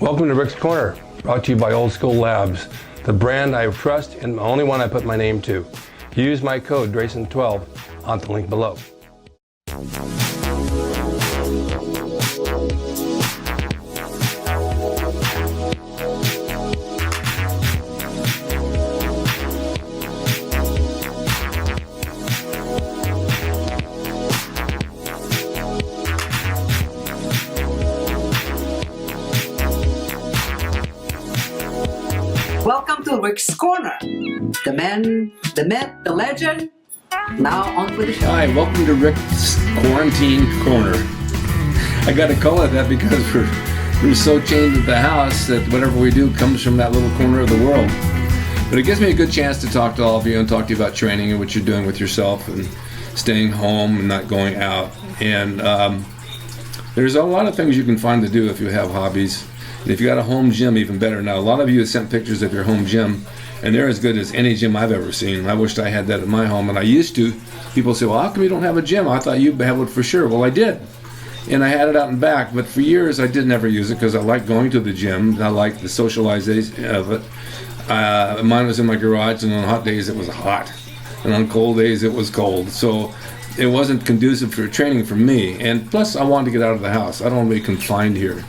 Welcome to Rick's Corner, brought to you by Old School Labs, the brand I trust and the only one I put my name to. Use my code drasin12 on the link below. Welcome to Rick's Corner. The man, the myth, the legend. Now on with the show. Hi, welcome to Rick's Quarantine Corner. I got to call it that because we're so chained at the house that whatever we do comes from that little corner of the world. But it gives me a good chance to talk to all of you and talk to you about training and what you're doing with yourself and staying home and not going out. And there's a lot of things you can find to do if you have hobbies. And if you got a home gym, even better. Now, a lot of you have sent pictures of your home gym, and they're as good as any gym I've ever seen. I wished I had that at my home, and I used to. People say, well, how come you don't have a gym? I thought you'd have it for sure. Well, I did, and I had it out and back, but for years I did never use it because I liked going to the gym. I liked the socialization of it. Mine was in my garage, and on hot days it was hot, and on cold days it was cold. So it wasn't conducive for training for me, and plus I wanted to get out of the house. I don't want to be confined here.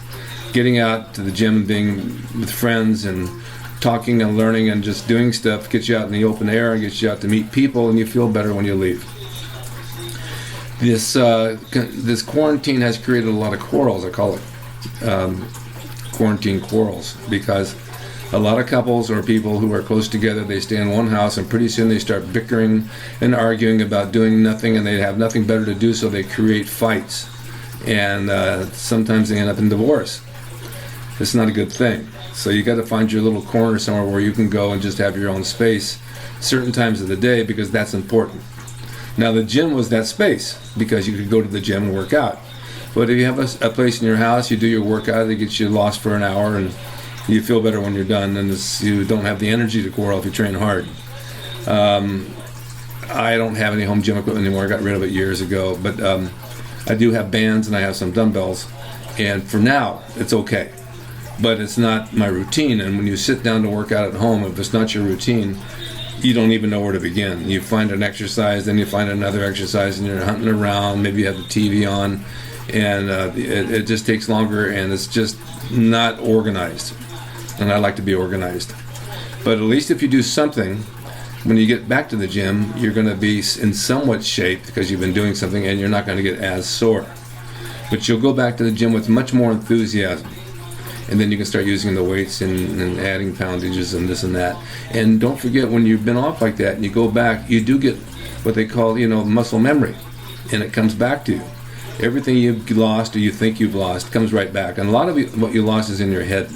Getting out to the gym and being with friends and talking and learning and just doing stuff gets you out in the open air and gets you out to meet people, and you feel better when you leave. This quarantine has created a lot of quarrels. I call it quarantine quarrels, because a lot of couples or people who are close together, they stay in one house, and pretty soon they start bickering and arguing about doing nothing, and they have nothing better to do, so they create fights, and sometimes they end up in divorce. It's not a good thing. So you got to find your little corner somewhere where you can go and just have your own space certain times of the day, because that's important. Now, the gym was that space because you could go to the gym and work out. But if you have a place in your house, you do your workout, it gets you lost for an hour, and you feel better when you're done, and you don't have the energy to quarrel if you train hard. I don't have any home gym equipment anymore. I got rid of it years ago. But I do have bands and I have some dumbbells. And for now, it's okay. But it's not my routine, and when you sit down to work out at home, if it's not your routine, you don't even know where to begin. You find an exercise, then you find another exercise, and you're hunting around. Maybe you have the TV on, and it just takes longer, and it's just not organized. And I like to be organized. But at least if you do something, when you get back to the gym, you're going to be in somewhat shape because you've been doing something, and you're not going to get as sore. But you'll go back to the gym with much more enthusiasm. And then you can start using the weights and adding poundages and this and that. And don't forget, when you've been off like that and you go back, you do get what they call, muscle memory. And it comes back to you. Everything you've lost or you think you've lost comes right back. And a lot of what you lost is in your head.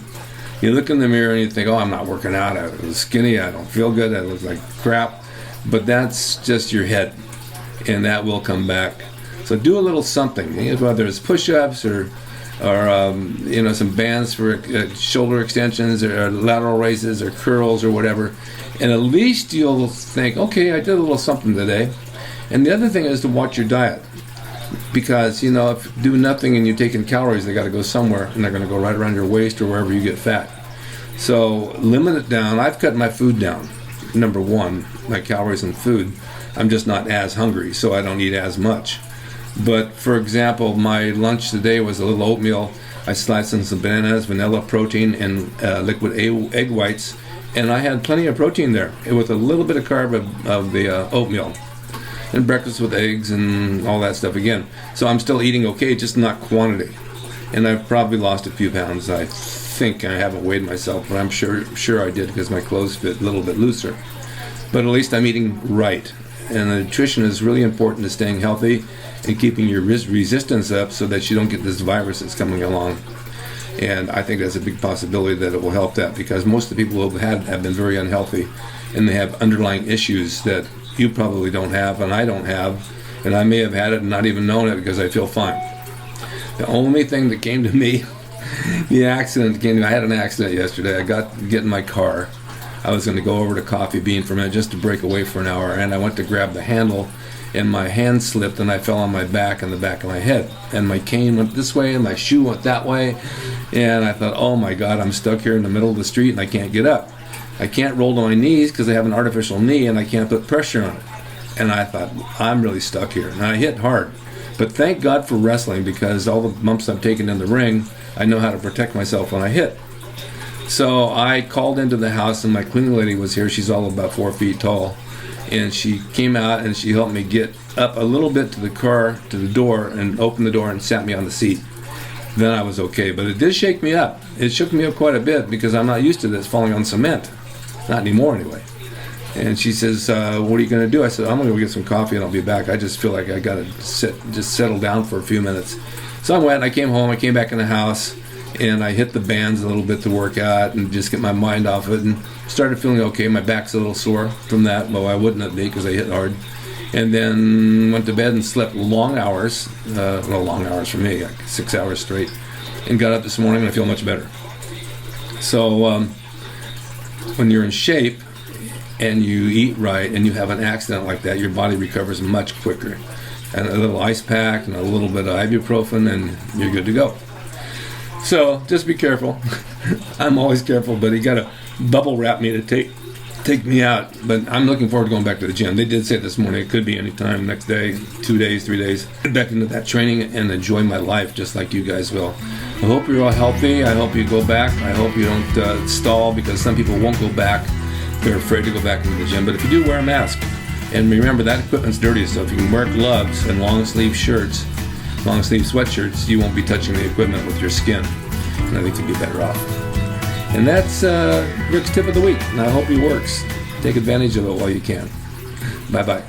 You look in the mirror and you think, oh, I'm not working out. I look skinny. I don't feel good. I look like crap. But that's just your head. And that will come back. So do a little something, whether it's push-ups or some bands for shoulder extensions or lateral raises or curls or whatever, and at least you'll think, okay, I did a little something today. And the other thing is to watch your diet, because if you do nothing and you're taking calories, they got to go somewhere, and they're going to go right around your waist or wherever you get fat. So limit it down. I've cut my food down. Number one, my calories and food. I'm just not as hungry, so I don't eat as much. But for example, my lunch today was a little oatmeal. I sliced in some bananas, vanilla protein, and liquid egg whites, and I had plenty of protein there with a little bit of carb of the oatmeal. And breakfast with eggs and all that stuff again. So I'm still eating okay, just not quantity. And I've probably lost a few pounds. I think I haven't weighed myself, but I'm sure I did because my clothes fit a little bit looser. But at least I'm eating right. And the nutrition is really important to staying healthy and keeping your resistance up so that you don't get this virus that's coming along. And I think that's a big possibility that it will help that, because most of the people who have been very unhealthy, and they have underlying issues that you probably don't have and I don't have, and I may have had it and not even known it because I feel fine. The only thing that came to me, the accident came to me. I had an accident yesterday. I got to get in my car. I was going to go over to Coffee Bean for a minute just to break away for an hour, and I went to grab the handle, and my hand slipped and I fell on my back and the back of my head. And my cane went this way and my shoe went that way. And I thought, oh my God, I'm stuck here in the middle of the street and I can't get up. I can't roll to my knees because I have an artificial knee and I can't put pressure on it. And I thought, I'm really stuck here. And I hit hard. But thank God for wrestling, because all the bumps I've taken in the ring, I know how to protect myself when I hit. So I called into the house and my cleaning lady was here. She's all about 4 feet tall. And she came out and she helped me get up a little bit to the car, to the door, and opened the door and sat me on the seat. Then I was okay. But it did shake me up. It shook me up quite a bit because I'm not used to this falling on cement. Not anymore anyway. And she says, what are you going to do? I said, I'm going to go get some coffee and I'll be back. I just feel like I got to just settle down for a few minutes. So I went and I came home. I came back in the house and I hit the bands a little bit to work out and just get my mind off it, and started feeling okay. My back's a little sore from that. Well, I wouldn't have been because I hit hard. And then went to bed and slept long hours. Well, long hours for me, like 6 hours straight. And got up this morning and I feel much better. So when you're in shape and you eat right and you have an accident like that, your body recovers much quicker. And a little ice pack and a little bit of ibuprofen and you're good to go. So just be careful. I'm always careful, but he got to bubble wrap me to take me out. But I'm looking forward to going back to the gym. They did say this morning it could be any time, next day, 2 days, 3 days. Get back into that training and enjoy my life just like you guys will. I hope you're all healthy. I hope you go back. I hope you don't stall, because some people won't go back. They're afraid to go back into the gym. But if you do, wear a mask. And remember, that equipment's dirty, so if you can wear gloves and long sleeve shirts, long sleeve sweatshirts, you won't be touching the equipment with your skin. And I think you'll be better off. And that's Rick's tip of the week. And I hope it works. Take advantage of it while you can. Bye-bye.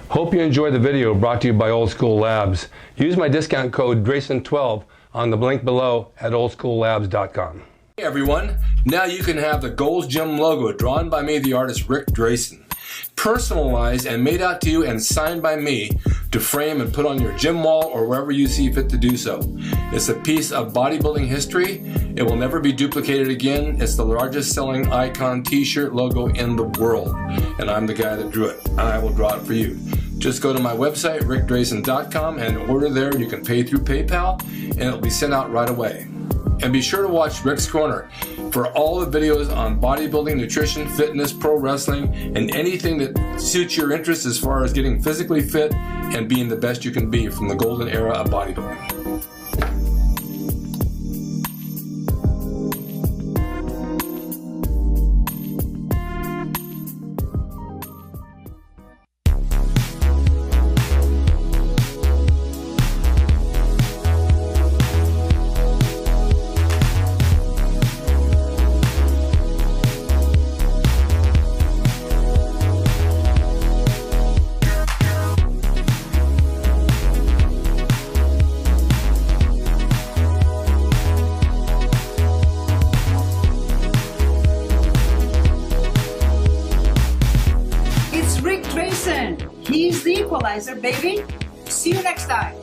Hope you enjoyed the video brought to you by Old School Labs. Use my discount code DRASIN12 on the link below at oldschoollabs.com. Hey everyone, now you can have the Gold's Gym logo drawn by me, the artist Rick Drasin, personalized and made out to you and signed by me to frame and put on your gym wall or wherever you see fit to do so. It's a piece of bodybuilding history. It will never be duplicated again. It's the largest selling icon t-shirt logo in the world, and I'm the guy that drew it, and I will draw it for you. Just go to my website, rickdrasin.com, and order there. You can pay through PayPal and it'll be sent out right away. And be sure to watch Rick's Corner for all the videos on bodybuilding, nutrition, fitness, pro wrestling, and anything that suits your interests as far as getting physically fit and being the best you can be from the golden era of bodybuilding. He's the equalizer, baby. See you next time.